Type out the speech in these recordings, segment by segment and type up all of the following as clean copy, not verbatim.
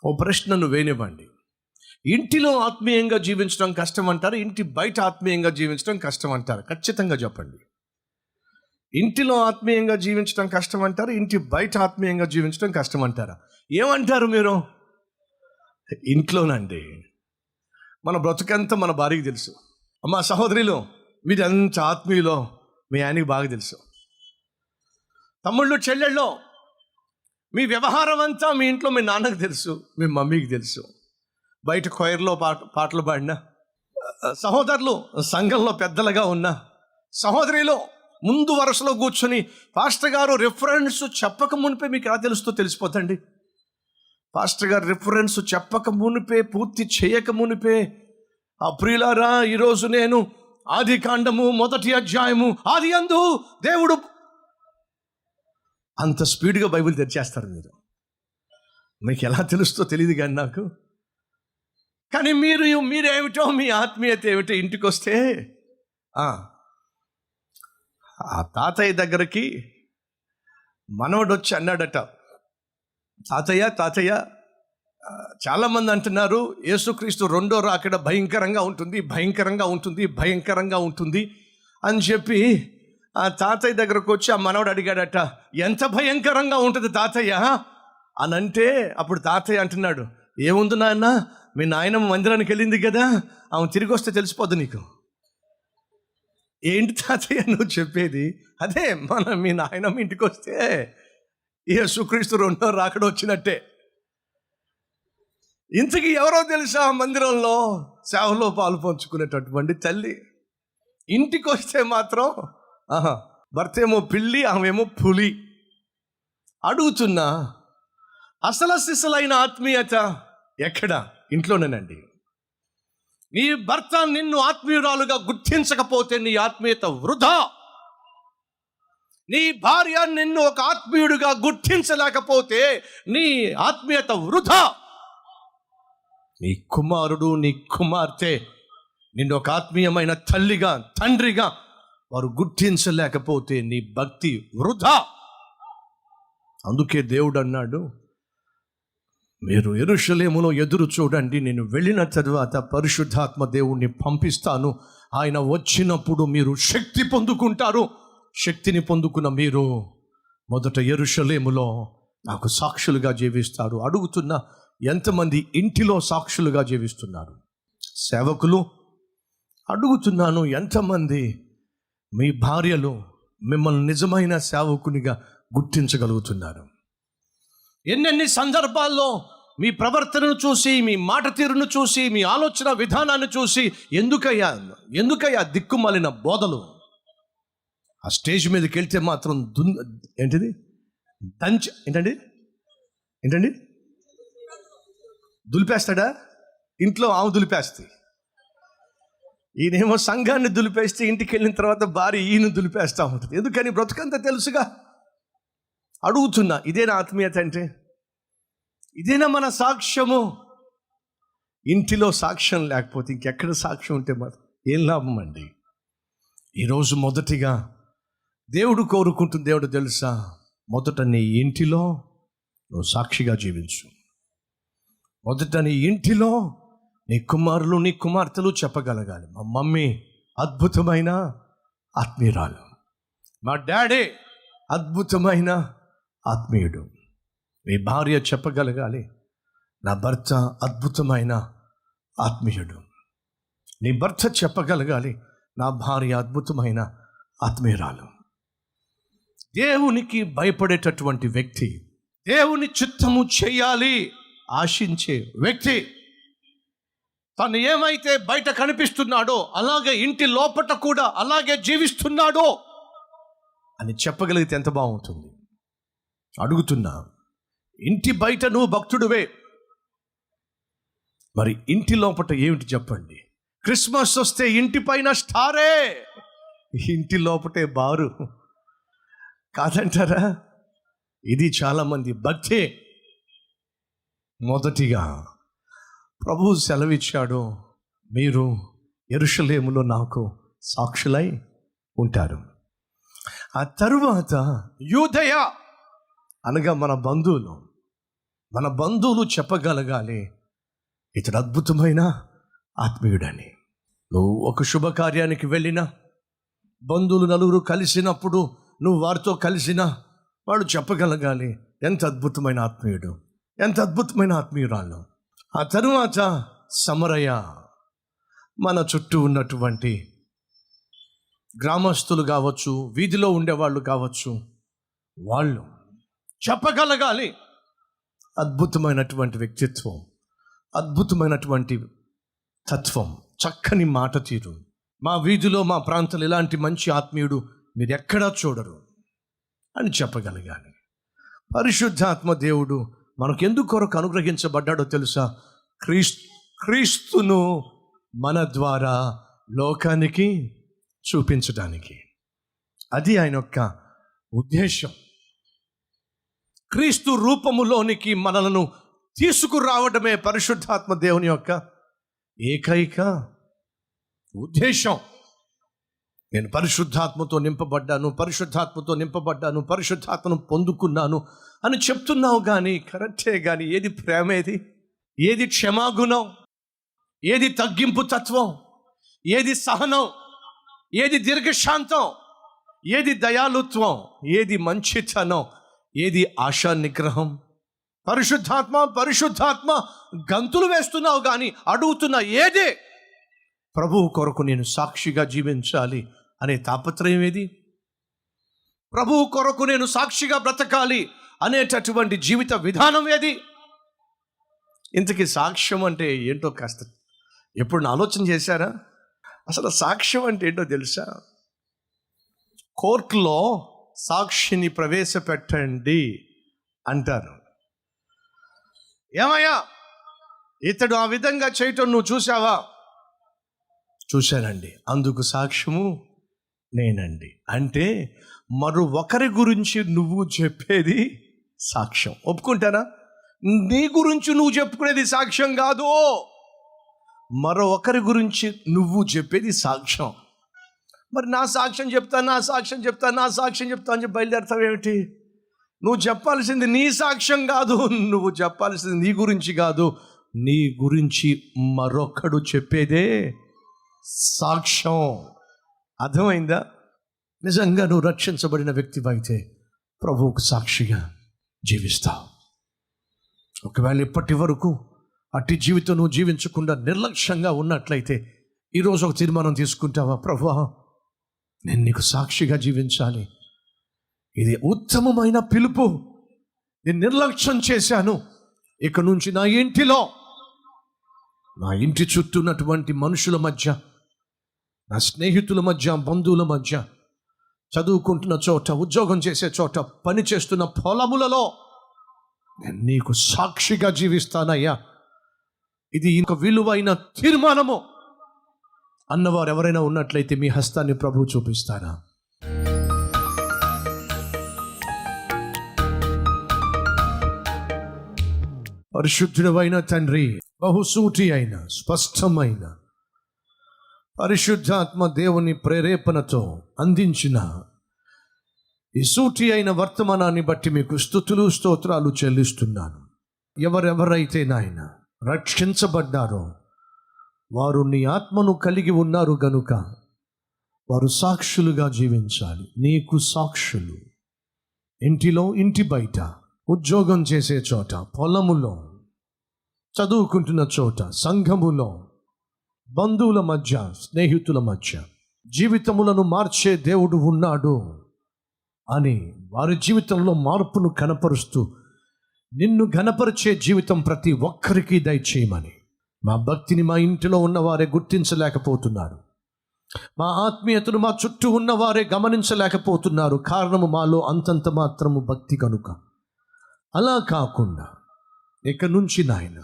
ఓ ప్రశ్నను వేనివ్వండి. ఇంటిలో ఆత్మీయంగా జీవించడం కష్టం అంటారు, ఇంటి బయట ఆత్మీయంగా జీవించడం కష్టం అంటారు? ఖచ్చితంగా చెప్పండి. ఇంటిలో ఆత్మీయంగా జీవించడం కష్టం అంటారు, ఇంటి బయట ఆత్మీయంగా జీవించడం కష్టం అంటారా? ఏమంటారు మీరు? ఇంట్లోనండి. మన బ్రతుకంతా మన భార్యకి తెలుసు. అమ్మా సహోదరిలో మీరు ఎంత ఆత్మీయులో మీ ఆయనకి బాగా తెలుసు. తమ్ముళ్ళు చెల్లెళ్ళో మీ వ్యవహారం అంతా మీ ఇంట్లో మీ నాన్నకు తెలుసు, మీ మమ్మీకి తెలుసు. బయట కొయర్లో పాటలు పాడిన సహోదరులు, సంఘంలో పెద్దలుగా ఉన్న సహోదరిలో ముందు వరుసలో కూర్చొని పాస్టర్ గారు రిఫరెన్స్ చెప్పక మునిపే మీకు ఎలా తెలుస్తూ తెలిసిపోతండి. పాస్టర్ గారు రిఫరెన్స్ చెప్పక మునిపే, పూర్తి చేయక మునిపే, ఆ ప్రియులారా ఈరోజు నేను ఆది కాండము 1వ అధ్యాయము ఆది యందు దేవుడు, అంత స్పీడ్గా బైబిల్ తెరిచేస్తారు మీరు. మీకు ఎలా తెలుస్తో తెలియదు కానీ నాకు. కానీ మీరేమిటో, మీ ఆత్మీయత ఏమిటో ఇంటికి వస్తే ఆ తాతయ్య దగ్గరికి మనవడు వచ్చి అన్నాడట, తాతయ్య చాలామంది అంటున్నారు యేసుక్రీస్తు రెండో రాకడ భయంకరంగా ఉంటుంది అని చెప్పి ఆ తాతయ్య దగ్గరకు వచ్చి ఆ మనవడు అడిగాడట, ఎంత భయంకరంగా ఉంటుంది తాతయ్య అని అంటే, అప్పుడు తాతయ్య అంటున్నాడు, ఏముంది నాన్న, మీ నాయనమ్మ మందిరానికి వెళ్ళింది కదా, ఆమె తిరిగి వస్తే తెలిసిపోద్ది నీకు. ఏంటి తాతయ్య నువ్వు చెప్పేది? అదే మీ నాయనమ్మ ఇంటికి వస్తే యేసుక్రీస్తు రెండో రాకడ వచ్చినట్టే. ఇంతకీ ఎవరో తెలుసా? మందిరంలో సేవలో పాలు పంచుకునేటటువంటి తల్లి. ఇంటికి వస్తే మాత్రం భర్త ఏమో పిల్లి, ఆమెమో పులి. అడుగుతున్నా, అసలు సిసలైన ఆత్మీయత ఎక్కడ? ఇంట్లోనేనండి. నీ భర్త నిన్ను ఆత్మీయురాలుగా గుర్తించకపోతే నీ ఆత్మీయత వృధా. నీ భార్య నిన్ను ఒక ఆత్మీయుడిగా గుర్తించలేకపోతే నీ ఆత్మీయత వృధా. నీ కుమారుడు, నీ కుమార్తె నిన్ను ఒక ఆత్మీయమైన తల్లిగా, తండ్రిగా వారు గుర్తించలేకపోతే నీ భక్తి వృధా. అందుకే దేవుడు అన్నాడు, మీరు యెరూషలేములో ఎదురు చూడండి, నేను వెళ్ళిన తర్వాత పరిశుద్ధాత్మ దేవుణ్ణి పంపిస్తాను. ఆయన వచ్చినప్పుడు మీరు శక్తి పొందుకుంటారు. శక్తిని పొందుకున్న మీరు మొదట యెరూషలేములో నాకు సాక్షులుగా జీవిస్తారు. అడుగుతున్నా, ఎంతమంది ఇంటిలో సాక్షులుగా జీవిస్తున్నారు? సేవకులు అడుగుతున్నాను, ఎంతమంది మీ భార్యలు మిమ్మల్ని నిజమైన సేవకునిగా గుర్తించగలుగుతున్నారు? ఎన్నెన్ని సందర్భాల్లో మీ ప్రవర్తనను చూసి, మీ మాట తీరును చూసి, మీ ఆలోచన విధానాన్ని చూసి ఎందుకయ్యా దిక్కుమాలిన బోధలు? ఆ స్టేజ్ మీదకి వెళ్తే మాత్రం ఏంటండి దులిపేస్తాడా? ఇంట్లో ఆమె దులిపేస్తాయి, ఈయనేమో సంఘాన్ని దులిపేస్తే ఇంటికి వెళ్ళిన తర్వాత భార్య ఈయన దులిపేస్తూ ఉంటుంది. ఎందుకని? బ్రతుకంతా తెలుసుగా. అడుగుతున్నా, ఇదేనా ఆత్మీయత అంటే? ఇదేనా మన సాక్ష్యము? ఇంటిలో సాక్ష్యం లేకపోతే ఇంకెక్కడ సాక్ష్యం ఉంటే మాత్రం ఏం లాభం అండి? ఈరోజు మొదటిగా దేవుడు కోరుకుంటుంది, దేవుడు తెలుసా, మొదట నీ ఇంటిలో నువ్వు సాక్షిగా జీవించు. మొదట నీ ఇంటిలో నీ కుమారులు, నీ కుమార్తెలు చెప్పగలగాలి, మా మమ్మీ అద్భుతమైన ఆత్మీయురాలు, మా డాడీ అద్భుతమైన ఆత్మీయుడు. మీ భార్య చెప్పగలగాలి, నా భర్త అద్భుతమైన ఆత్మీయుడు. నీ భర్త చెప్పగలగాలి, నా భార్య అద్భుతమైన ఆత్మీయురాలు. దేవునికి భయపడేటటువంటి వ్యక్తి, దేవుని చిత్తము చేయాలి ఆశించే వ్యక్తి, తను ఏమైతే బయట కనిపిస్తున్నాడో అలాగే ఇంటి లోపట కూడా అలాగే జీవిస్తున్నాడో అని చెప్పగలిగితే ఎంత బాగుంటుంది. అడుగుతున్నా, ఇంటి బయట నువ్వు భక్తుడివే, మరి ఇంటి లోపట ఏమిటి చెప్పండి? క్రిస్మస్ వస్తే ఇంటి పైన స్టారే, ఇంటి లోపటే బారు కాదంటారా? ఇది చాలామంది భక్తే. మొదటిగా ప్రభువు సెలవిచ్చాడు, మీరు యెరూషలేములో నాకు సాక్షులై ఉంటారు. ఆ తరువాత యూదయ అనగా మన బంధువులు, మన బంధువులు చెప్పగలగాలి, ఇతడు అద్భుతమైన ఆత్మీయుడని. నువ్వు ఒక శుభకార్యానికి వెళ్ళినా, బంధువులు నలుగురు కలిసినప్పుడు నువ్వు వారితో కలిసినా వాళ్ళు చెప్పగలగాలి, ఎంత అద్భుతమైన ఆత్మీయుడు, ఎంత అద్భుతమైన ఆత్మీయురాలు. ఆ తరువాత సమరయ, మన చుట్టూ ఉన్నటువంటి గ్రామస్తులు కావచ్చు, వీధిలో ఉండేవాళ్ళు కావచ్చు, వాళ్ళు చెప్పగలగాలి అద్భుతమైనటువంటి వ్యక్తిత్వం, అద్భుతమైనటువంటి తత్వం, చక్కని మాట తీరు. మా వీధిలో, మా ప్రాంతంలో ఇలాంటి మంచి ఆత్మీయుడు మీరు ఎక్కడా చూడరు అని చెప్పగలగాలి. పరిశుద్ధాత్మ దేవుడు మనకు ఎందుకు కొరకు అనుగ్రహించబడ్డాడో తెలుసా? క్రీస్తును మన ద్వారా లోకానికి చూపించడానికి. అది ఆయన యొక్క ఉద్దేశం. క్రీస్తు రూపములోనికి మనలను తీసుకురావడమే పరిశుద్ధాత్మ దేవుని యొక్క ఏకైక ఉద్దేశం. నేను పరిశుద్ధాత్మతో నింపబడ్డాను, పరిశుద్ధాత్మతో నింపబడ్డాను, పరిశుద్ధాత్మను పొందుకున్నాను అని చెప్తున్నావు, కానీ కరెక్టే, కానీ ఏది ప్రేమ, ఏది క్షమాగుణం, ఏది తగ్గింపు తత్వం, ఏది సహనం, ఏది దీర్ఘశాంతం, ఏది దయాలుత్వం, ఏది మంచితనం, ఏది ఆశా నిగ్రహం? పరిశుద్ధాత్మ పరిశుద్ధాత్మ గంతులు వేస్తున్నావు, కానీ అడుగుతున్నా ఏదే? ప్రభువు కొరకు నేను సాక్షిగా జీవించాలి అనే తాపత్రయం ఏది? ప్రభువు కొరకు నేను సాక్షిగా బ్రతకాలి అనేటటువంటి జీవిత విధానం ఏది? ఇంతకీ సాక్ష్యం అంటే ఏంటో కాస్త ఎప్పుడు ఆలోచన చేశారా? అసలు సాక్ష్యం అంటే ఏంటో తెలుసా? కోర్టులో సాక్షిని ప్రవేశపెట్టండి అంటారు. ఏమయ్యా, ఇతడు ఆ విధంగా చేయటం నువ్వు చూసావా? చూశానండి, అందుకు సాక్ష్యము నేనండి. అంటే మరో ఒకరి గురించి నువ్వు చెప్పేది సాక్ష్యం. ఒప్పుకుంటారా? నీ గురించి నువ్వు చెప్పుకునేది సాక్ష్యం కాదు, మరో ఒకరి గురించి నువ్వు చెప్పేది సాక్ష్యం. మరి నా సాక్ష్యం చెప్తా, నా సాక్ష్యం చెప్తా, నా సాక్ష్యం చెప్తా అని చెప్పి బయలుదేరుతావు ఏమిటి? నువ్వు చెప్పాల్సింది నీ సాక్ష్యం కాదు, నువ్వు చెప్పాల్సింది నీ గురించి కాదు, నీ గురించి మరొకడు చెప్పేదే సాక్ష్యం. అర్థమైందా? నిజంగా నువ్వు రక్షించబడిన వ్యక్తివైతే ప్రభువుకు సాక్షిగా జీవిస్తావు. ఒకవేళ ఇప్పటి వరకు అట్టి జీవితం నువ్వు జీవించకుండా నిర్లక్ష్యంగా ఉన్నట్లయితే ఈరోజు ఒక తీర్మానం తీసుకుంటావా? ప్రభువా, నేను నీకు సాక్షిగా జీవించాలి, ఇది ఉత్తమమైన పిలుపు, నేను నిర్లక్ష్యం చేశాను, ఇక నుంచి నా ఇంటిలో, నా ఇంటి చుట్టూ ఉన్నటువంటి మనుషుల మధ్య, నా స్నేహితుల మధ్య, బంధువుల మధ్య, చదువుకుంటున్న చోట, ఉద్యోగం చేసే చోట, పని చేస్తున్న పొలములలో నేను నీకు సాక్షిగా జీవిస్తానయ్యా, ఇది ఇంక విలువైన తీర్మానము అన్నవారు ఎవరైనా ఉన్నట్లయితే మీ హస్తాన్ని ప్రభువు చూపిస్తారా? పరిశుద్ధుడైన తండ్రి, బహుసూటి అయిన స్పష్టమైన పరిశుద్ధాత్మ దేవుని ప్రేరేపణతో అందించిన ఈ సూటి అయిన వర్తమానాన్ని బట్టి మీకు స్తుతులు స్తోత్రాలు చెల్లిస్తున్నాను. ఎవరెవరైతే నాయన రక్షించబడ్డారో వారు నీ ఆత్మను కలిగి ఉన్నారు గనుక వారు సాక్షులుగా జీవించాలి. నీకు సాక్షులు ఇంటిలో, ఇంటి బయట, ఉద్యోగం చేసే చోట, పొలములో, చదువుకుంటున్న చోట, సంఘములో, బంధువుల మధ్య, స్నేహితుల మధ్య జీవితములను మార్చే దేవుడు ఉన్నాడు అని వారి జీవితంలో మార్పును కనపరుస్తూ నిన్ను ఘనపరిచే జీవితం ప్రతి ఒక్కరికి దయచేయమని. మా భక్తిని మా ఇంటిలో ఉన్నవారే గుర్తించలేకపోతున్నారు, మా ఆత్మీయతను మా చుట్టూ ఉన్నవారే గమనించలేకపోతున్నారు. కారణము మాలో అంతంత మాత్రము భక్తి కనుక. అలా కాకుండా ఇక నుంచి నాయన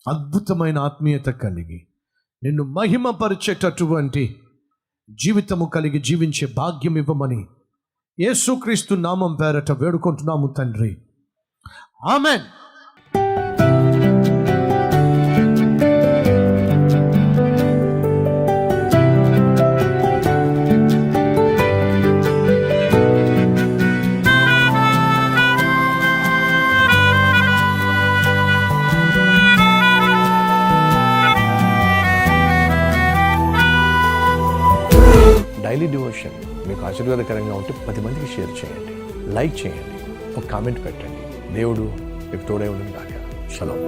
అద్భుతమైన ఆత్మీయత కలిగి నిన్ను మహిమపరిచేటటువంటి జీవితము కలిగి జీవించే భాగ్యం ఇవ్వమని యేసుక్రీస్తు నామం పేరట వేడుకుంటున్నాము తండ్రి. ఆమెన్. డైలీ డివోషన్ మీకు ఆశీర్వాదకరంగా ఉంటే 10 మందికి షేర్ చేయండి, లైక్ చేయండి, ఒక కామెంట్ పెట్టండి. దేవుడు మీకు తోడై ఉండను గాక. షలోమ్.